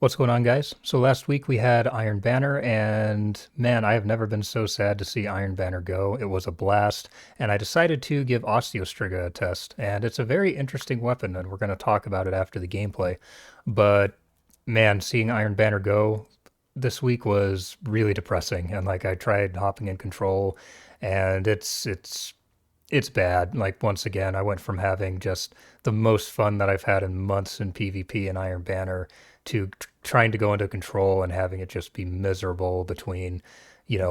What's going on, guys? So last week we had Iron Banner, and man, I have never been so sad to see Iron Banner go. It was a blast, and I decided to give Osteo Striga a test, and it's a very interesting weapon, and we're going to talk about it after the gameplay. But man, seeing Iron Banner go this week was really depressing, and like I tried hopping in control, and it's bad. Like once again, I went from having just the most fun that I've had in months in PvP and Iron Banner to trying to go into control and having it just be miserable between,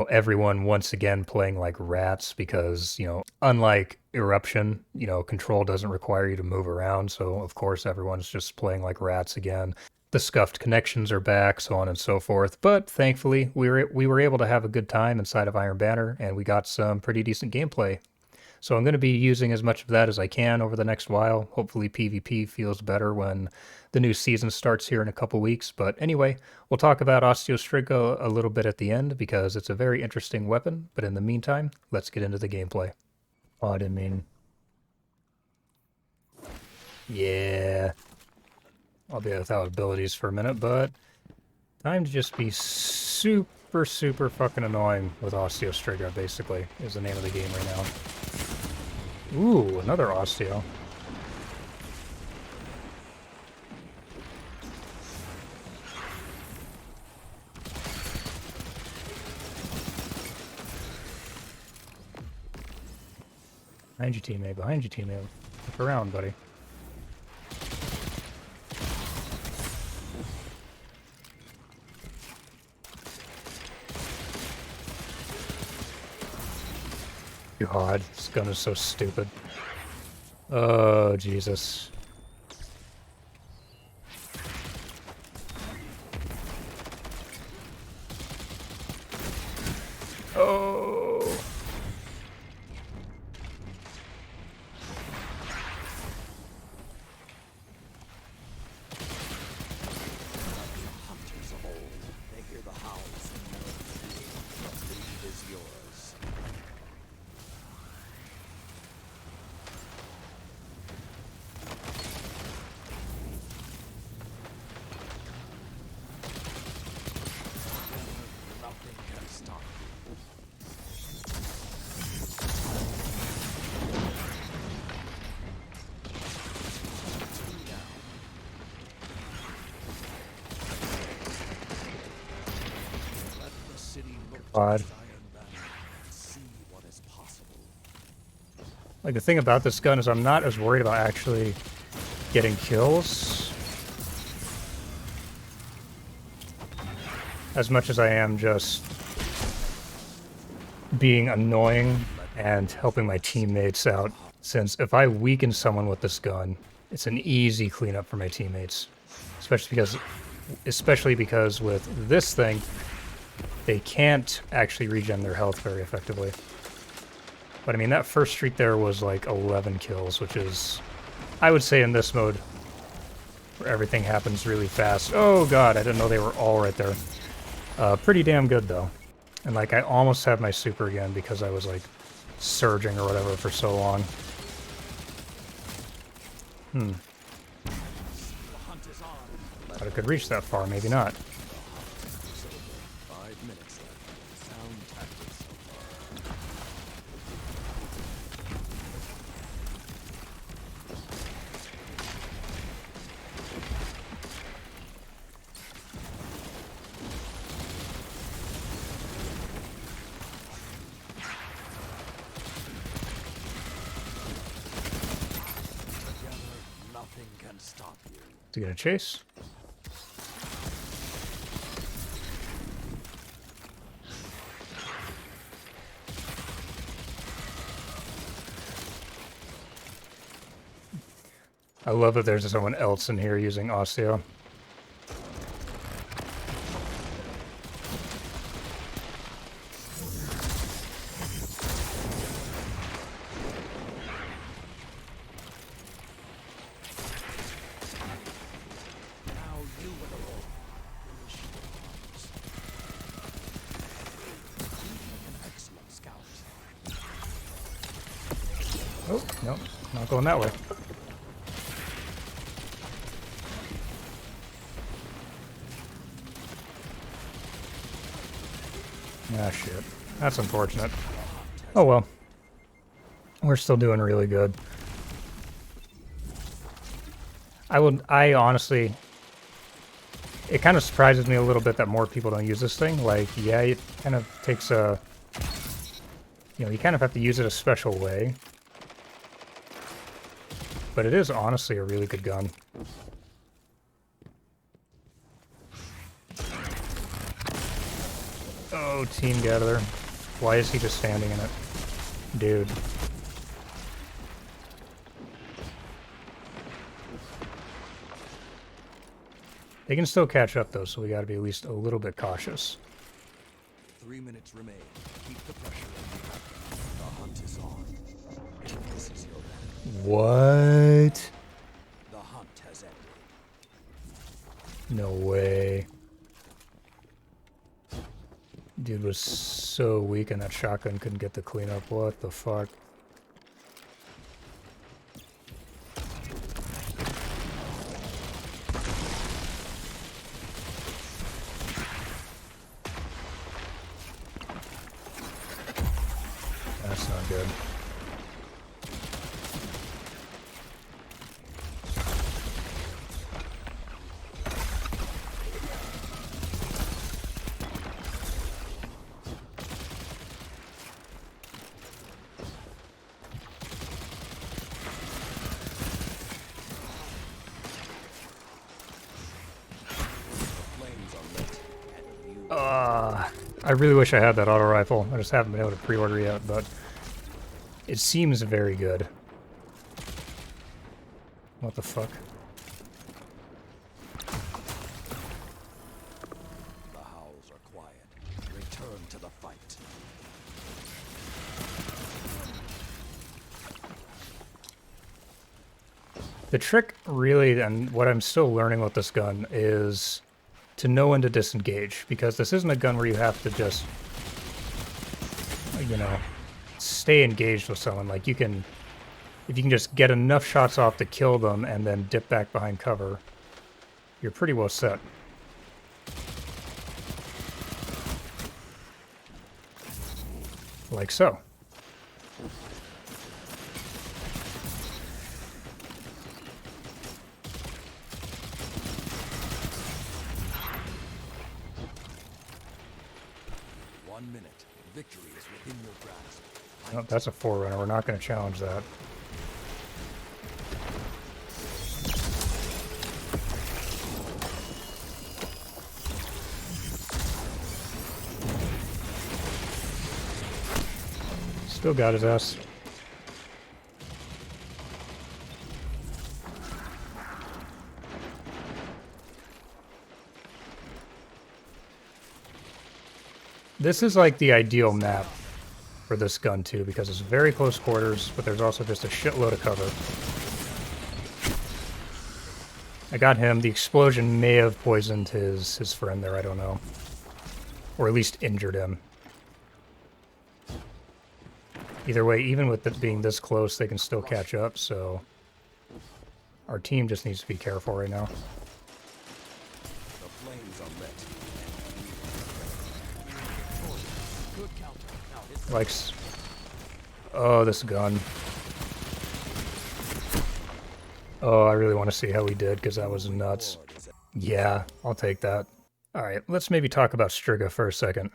everyone once again playing like rats because, unlike Eruption, control doesn't require you to move around. So of course everyone's just playing like rats again. The scuffed connections are back, so on and so forth. But thankfully, we were able to have a good time inside of Iron Banner, and we got some pretty decent gameplay. So I'm going to be using as much of that as I can over the next while. Hopefully PvP feels better when the new season starts here in a couple weeks. But anyway, we'll talk about Osteo Striga a little bit at the end because it's a very interesting weapon. But in the meantime, let's get into the gameplay. Oh, I didn't mean... Yeah. I'll be without abilities for a minute, but time to just be super fucking annoying with Osteo Striga, basically, is the name of the game right now. Ooh, another Osteo. Behind you, teammate. Behind you, teammate. Look around, buddy. God, this gun is so stupid. Oh, Jesus. Oh! Hunters of old, they hear the howls and know the lead is yours. Nothing can stop you. Two down. Let the city look to God. this Iron Banner and see what is possible. Like, the thing about this gun is I'm not as worried about actually getting kills as much as I am just being annoying and helping my teammates out. Since if I weaken someone with this gun, it's an easy cleanup for my teammates. Especially because with this thing, they can't actually regen their health very effectively. But I mean, that first streak there was like 11 kills, which is, I would say in this mode, where everything happens really fast. Oh god, I didn't know they were all right there. Pretty damn good though. And like, I almost have my super again because I was like surging or whatever for so long. The hunt is on. But I could reach that far, maybe not. 5 minutes left. Sound tactics so far. Together, nothing can stop you. To get a chase. I love that there's someone else in here using Osteo. Now you will finish your arms. An excellent scout. Oh, no, not going that way. Ah, shit. That's unfortunate. Oh well. We're still doing really good. I honestly, it kind of surprises me a little bit that more people don't use this thing. Like, yeah, it kind of takes a, you kind of have to use it a special way. But it is honestly a really good gun. Oh, team gather. Why is he just standing in it? Dude. They can still catch up though, so we gotta be at least a little bit cautious. 3 minutes remain. Keep the pressure on. The hunt is on. This is your end. What? The hunt has ended. No way. Dude was so weak and that shotgun couldn't get the cleanup. What the fuck? That's not good. I really wish I had that auto rifle. I just haven't been able to pre-order yet, but it seems very good. What the fuck? The howls are quiet. Return to the fight. The trick really, and what I'm still learning with this gun, is to know when to disengage, because this isn't a gun where you have to just, stay engaged with someone. Like, if you can just get enough shots off to kill them and then dip back behind cover, you're pretty well set. Like so. Victory is within your grasp. Oh, that's a forerunner. We're not going to challenge that. Still got his ass. This is like the ideal map for this gun too, because it's very close quarters, but there's also just a shitload of cover. I got him. The explosion may have poisoned his friend there, I don't know. Or at least injured him. Either way, even with it being this close, they can still catch up, so our team just needs to be careful right now. The flames are lit. Like, oh, this gun. Oh, I really want to see how he did, because that was nuts. Yeah, I'll take that. Alright, let's maybe talk about Striga for a second.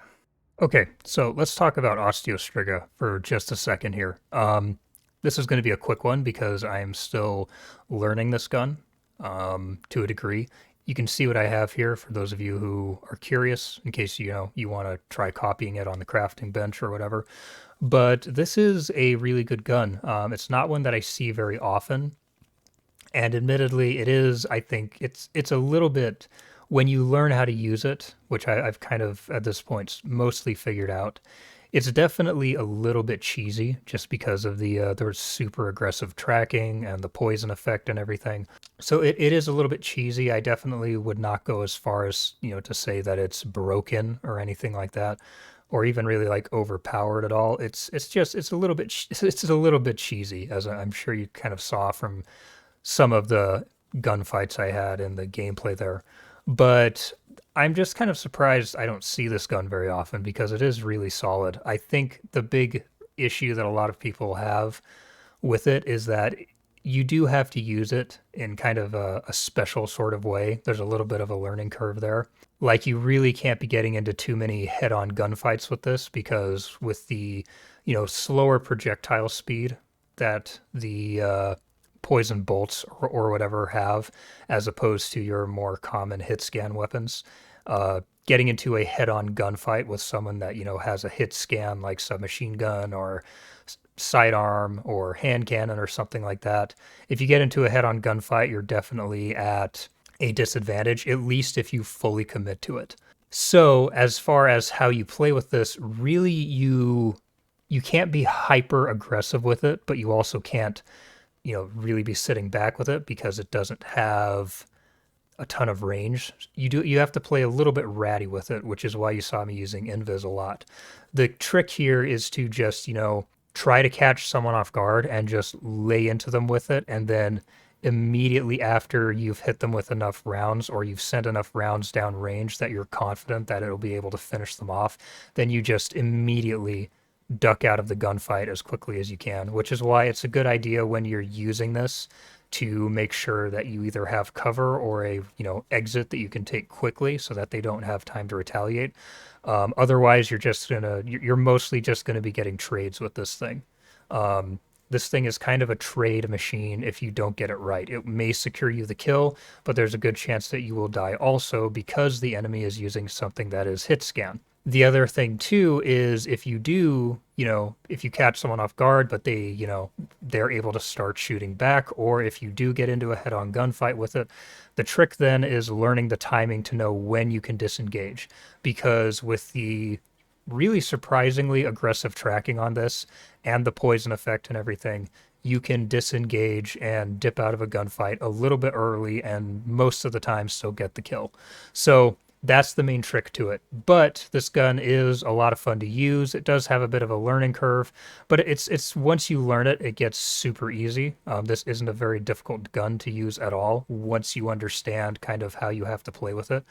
Okay, so let's talk about Osteo Striga for just a second here. This is going to be a quick one, because I am still learning this gun to a degree. You can see what I have here for those of you who are curious, in case you want to try copying it on the crafting bench or whatever. But this is a really good gun. It's not one that I see very often, and admittedly, it is. I think it's a little bit, when you learn how to use it, which I've kind of at this point mostly figured out. It's definitely a little bit cheesy, just because of the super aggressive tracking and the poison effect and everything. So it is a little bit cheesy. I definitely would not go as far as, to say that it's broken or anything like that, or even really like overpowered at all. It's a little bit it's a little bit cheesy, as I'm sure you kind of saw from some of the gunfights I had in the gameplay there. But I'm just kind of surprised I don't see this gun very often because it is really solid. I think the big issue that a lot of people have with it is that you do have to use it in kind of a special sort of way. There's a little bit of a learning curve there. Like you really can't be getting into too many head-on gunfights with this because with the, slower projectile speed that the poison bolts or whatever have, as opposed to your more common hit scan weapons. Getting into a head-on gunfight with someone that has a hit scan like submachine gun or sidearm or hand cannon or something like that. If you get into a head-on gunfight, you're definitely at a disadvantage, at least if you fully commit to it. So, as far as how you play with this, really you can't be hyper aggressive with it, but you also can't really be sitting back with it because it doesn't have a ton of range. You have to play a little bit ratty with it, which is why you saw me using invis a lot. The trick here is to just, try to catch someone off guard and just lay into them with it, and then immediately after you've hit them with enough rounds or you've sent enough rounds down range that you're confident that it'll be able to finish them off, then you just immediately duck out of the gunfight as quickly as you can, which is why it's a good idea when you're using this to make sure that you either have cover or a exit that you can take quickly so that they don't have time to retaliate. Otherwise, you're mostly just gonna be getting trades with this thing. This thing is kind of a trade machine if you don't get it right. It may secure you the kill, but there's a good chance that you will die also because the enemy is using something that is hit scan. The other thing too is if you do, if you catch someone off guard, but they're able to start shooting back, or if you do get into a head-on gunfight with it, the trick then is learning the timing to know when you can disengage. Because with the really surprisingly aggressive tracking on this and the poison effect and everything, you can disengage and dip out of a gunfight a little bit early and most of the time still get the kill. So that's the main trick to it. But this gun is a lot of fun to use. It does have a bit of a learning curve, but it's once you learn it, it gets super easy. This isn't a very difficult gun to use at all once you understand kind of how you have to play with it.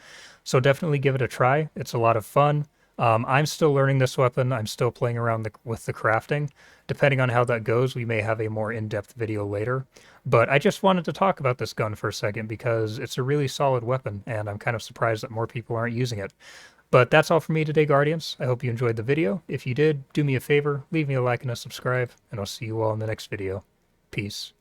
So definitely give it a try. It's a lot of fun. I'm still learning this weapon. I'm still playing around with the crafting. Depending on how that goes, we may have a more in-depth video later. But I just wanted to talk about this gun for a second because it's a really solid weapon, and I'm kind of surprised that more people aren't using it. But that's all for me today, Guardians. I hope you enjoyed the video. If you did, do me a favor, leave me a like and a subscribe, and I'll see you all in the next video. Peace.